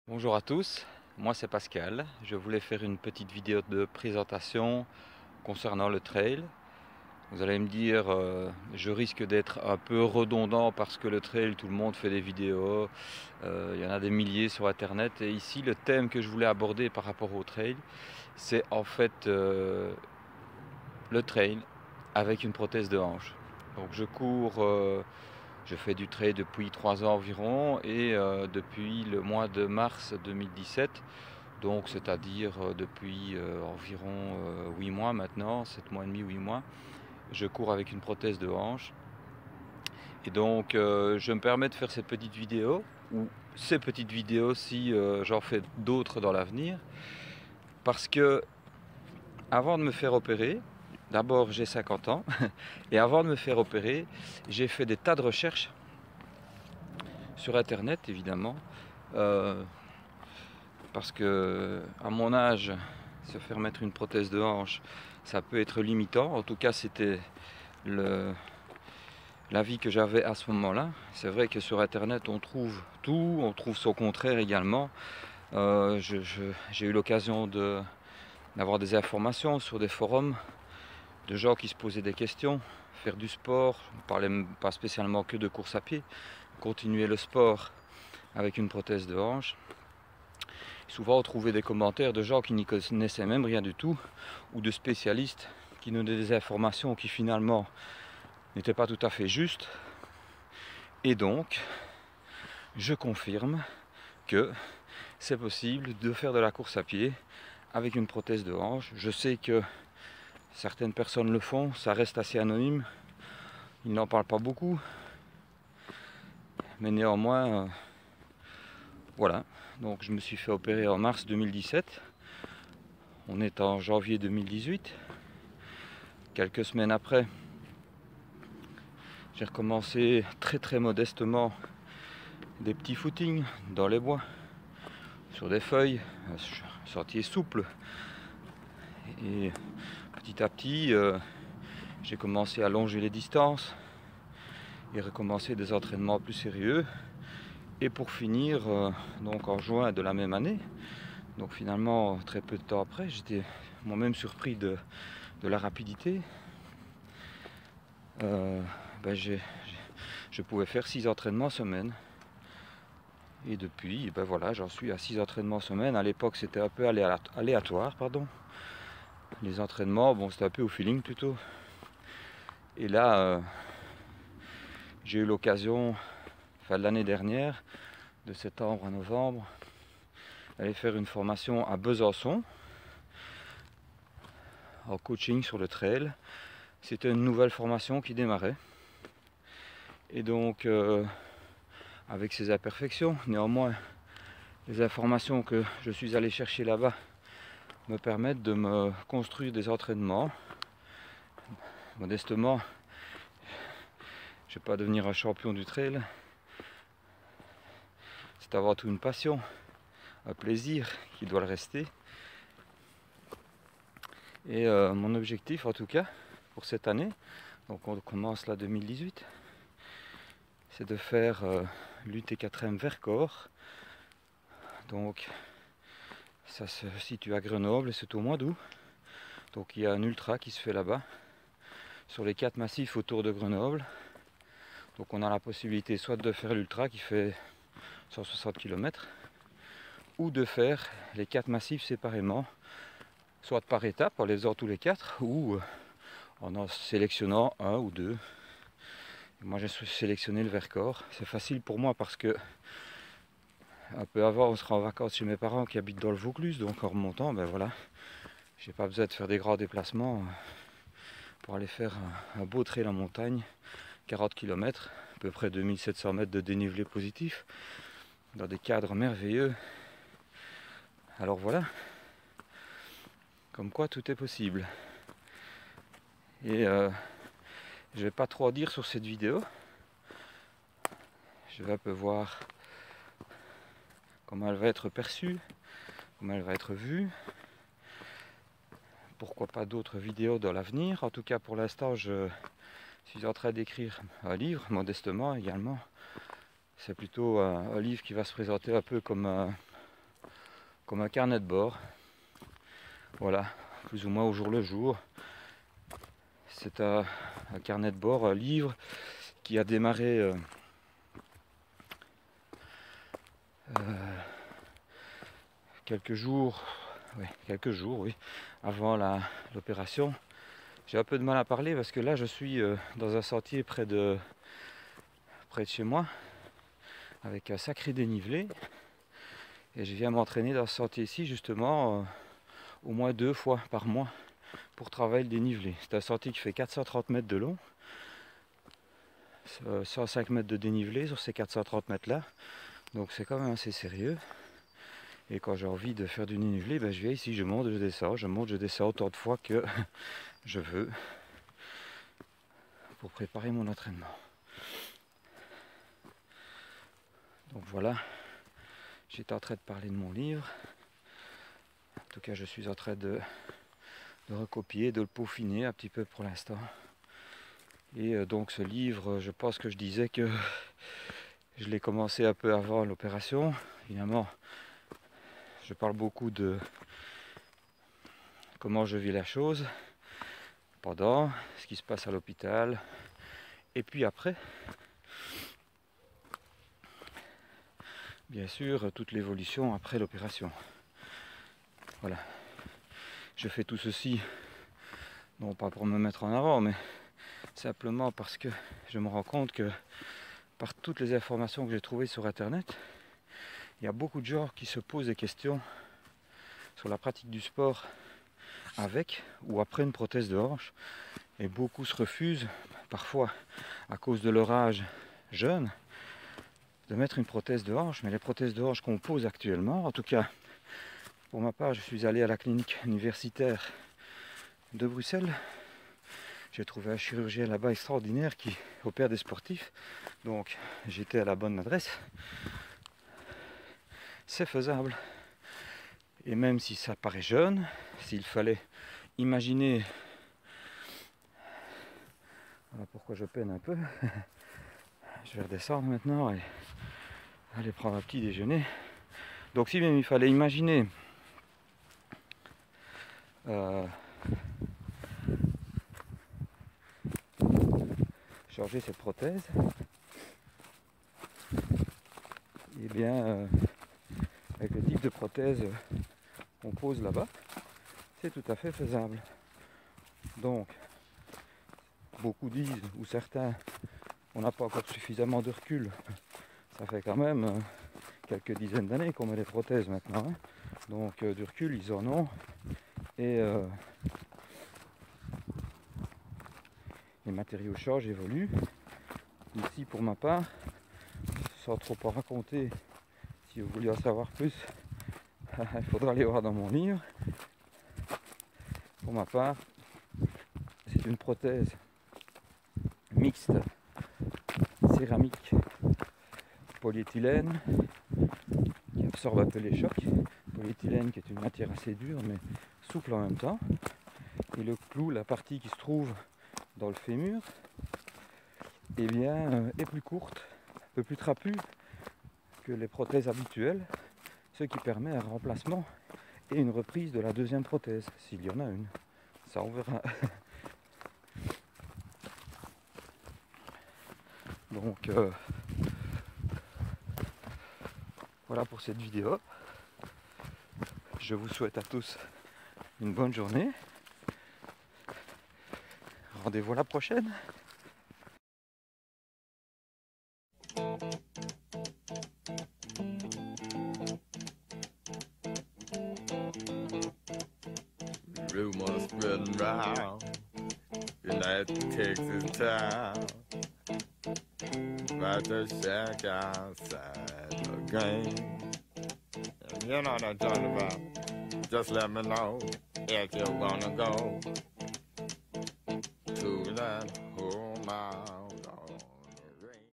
Bonjour à tous, moi c'est Pascal. Je voulais faire une petite vidéo de présentation concernant le trail. Vous allez me dire, je risque d'être un peu redondant parce que le trail, tout le monde fait des vidéos, il y en a des milliers sur internet. Et ici, le thème que je voulais aborder par rapport au trail, c'est en fait le trail avec une prothèse de hanche. Donc je cours, je fais du trail depuis 3 ans environ et depuis le mois de mars 2017. Donc c'est-à-dire depuis environ 8 mois maintenant, 7 mois et demi, 8 mois, je cours avec une prothèse de hanche. Et donc je me permets de faire cette petite vidéo, ou ces petites vidéos si j'en fais d'autres dans l'avenir, parce que avant de me faire opérer, d'abord j'ai 50 ans, et avant de me faire opérer, j'ai fait des tas de recherches sur internet évidemment, euh, parce que à mon âge, se faire mettre une prothèse de hanche, ça peut être limitant. En tout cas, c'était l'avis que j'avais à ce moment-là. C'est vrai que sur internet, on trouve tout, on trouve son contraire également. J'ai eu l'occasion d'avoir des informations sur des forums de gens qui se posaient des questions, faire du sport, on ne parlait pas spécialement que de course à pied, continuer le sport avec une prothèse de hanche. Souvent on trouvait des commentaires de gens qui n'y connaissaient même rien du tout, ou de spécialistes qui donnaient des informations qui finalement n'étaient pas tout à fait justes. Et donc, je confirme que c'est possible de faire de la course à pied avec une prothèse de hanche. Je sais que certaines personnes le font, ça reste assez anonyme, ils n'en parlent pas beaucoup, mais néanmoins, voilà. Donc je me suis fait opérer en mars 2017, on est en janvier 2018. Quelques semaines après, j'ai recommencé très très modestement des petits footings dans les bois, sur des feuilles, sentiers souples. Et petit à petit, j'ai commencé à longer les distances et recommencer des entraînements plus sérieux. Et pour finir, donc en juin de la même année, donc finalement très peu de temps après, j'étais moi-même surpris de la rapidité. Euh, ben je pouvais faire 6 entraînements semaine. Et depuis, ben voilà, j'en suis à 6 entraînements semaine. À l'époque, c'était un peu aléatoire, pardon. Les entraînements, bon, c'était un peu au feeling plutôt. Et là, j'ai eu l'occasion, fin de l'année dernière, de septembre à novembre, d'aller faire une formation à Besançon, en coaching sur le trail. C'était une nouvelle formation qui démarrait. Et donc, avec ses imperfections, néanmoins, les informations que je suis allé chercher là-bas me permettent de me construire des entraînements. Modestement, je ne vais pas devenir un champion du trail. C'est avant tout une passion, un plaisir qui doit le rester. Et mon objectif, en tout cas, pour cette année, donc on commence là 2018, c'est de faire l'UT4M Vercors. Donc ça se situe à Grenoble et c'est au mois d'août. Donc il y a un ultra qui se fait là-bas, sur les 4 massifs autour de Grenoble. Donc on a la possibilité soit de faire l'ultra qui fait 160 km, ou de faire les 4 massifs séparément, soit par étapes en les faisant tous les 4, ou en sélectionnant un ou deux. Moi j'ai sélectionné le Vercors. C'est facile pour moi parce que un peu avant on sera en vacances chez mes parents qui habitent dans le Vaucluse, donc en remontant, ben voilà, j'ai pas besoin de faire des grands déplacements pour aller faire un beau trail en montagne, 40 km, à peu près 2700 mètres de dénivelé positif, dans des cadres merveilleux. Alors voilà, comme quoi tout est possible. Et je vais pas trop en dire sur cette vidéo. Je vais un peu voir comment elle va être perçue, comment elle va être vue. Pourquoi pas d'autres vidéos dans l'avenir. En tout cas, pour l'instant, je suis en train d'écrire un livre, modestement également. C'est plutôt un livre qui va se présenter un peu comme comme un carnet de bord. Voilà, plus ou moins au jour le jour. C'est un carnet de bord, un livre qui a démarré quelques jours, oui, avant l'opération. J'ai un peu de mal à parler parce que là je suis dans un sentier près de chez moi, avec un sacré dénivelé. Et je viens m'entraîner dans ce sentier-ci justement au moins 2 fois par mois pour travailler le dénivelé. C'est un sentier qui fait 430 mètres de long, 105 mètres de dénivelé sur ces 430 mètres là. Donc c'est quand même assez sérieux. Et quand j'ai envie de faire du dénivelé, je viens ici, je monte, je descends autant de fois que je veux pour préparer mon entraînement. Donc voilà, j'étais en train de parler de mon livre. En tout cas, je suis en train de recopier, de le peaufiner un petit peu pour l'instant. Et donc ce livre, je pense que je disais que je l'ai commencé un peu avant l'opération. Évidemment, je parle beaucoup de comment je vis la chose pendant, ce qui se passe à l'hôpital, et puis après. Bien sûr, toute l'évolution après l'opération. Voilà. Je fais tout ceci, non pas pour me mettre en avant, mais simplement parce que je me rends compte que par toutes les informations que j'ai trouvées sur Internet, il y a beaucoup de gens qui se posent des questions sur la pratique du sport avec ou après une prothèse de hanche. Et beaucoup se refusent, parfois à cause de leur âge jeune, de mettre une prothèse de hanche. Mais les prothèses de hanche qu'on pose actuellement, en tout cas pour ma part, je suis allé à la clinique universitaire de Bruxelles. J'ai trouvé un chirurgien là-bas extraordinaire qui opère des sportifs. Donc j'étais à la bonne adresse. C'est faisable. Et même si ça paraît jeune, s'il fallait imaginer... Voilà pourquoi je peine un peu. Je vais redescendre maintenant et aller prendre un petit déjeuner. Donc si même il fallait imaginer changer cette prothèse, et bien avec le type de prothèse qu'on pose là-bas, c'est tout à fait faisable. Donc beaucoup disent, ou certains, on n'a pas encore suffisamment de recul. Ça fait quand même quelques dizaines d'années qu'on met les prothèses maintenant, hein. Donc du recul ils en ont, et les matériaux changent, évoluent. Ici pour ma part, sans trop en raconter, si vous voulez en savoir plus, il faudra aller voir dans mon livre. Pour ma part, c'est une prothèse mixte céramique polyéthylène qui absorbe un peu les chocs. Polyéthylène qui est une matière assez dure mais souple en même temps. Et le clou, la partie qui se trouve dans le fémur, eh bien, est plus courte, un peu plus trapue que les prothèses habituelles, ce qui permet un remplacement et une reprise de la deuxième prothèse, s'il y en a une. Ça on verra. Donc voilà pour cette vidéo. Je vous souhaite à tous une bonne journée. Rendez-vous la prochaine. Rumors spreading round United Texas town about the shack outside the game. And you know what I'm talking about. Just let me know if you wanna go.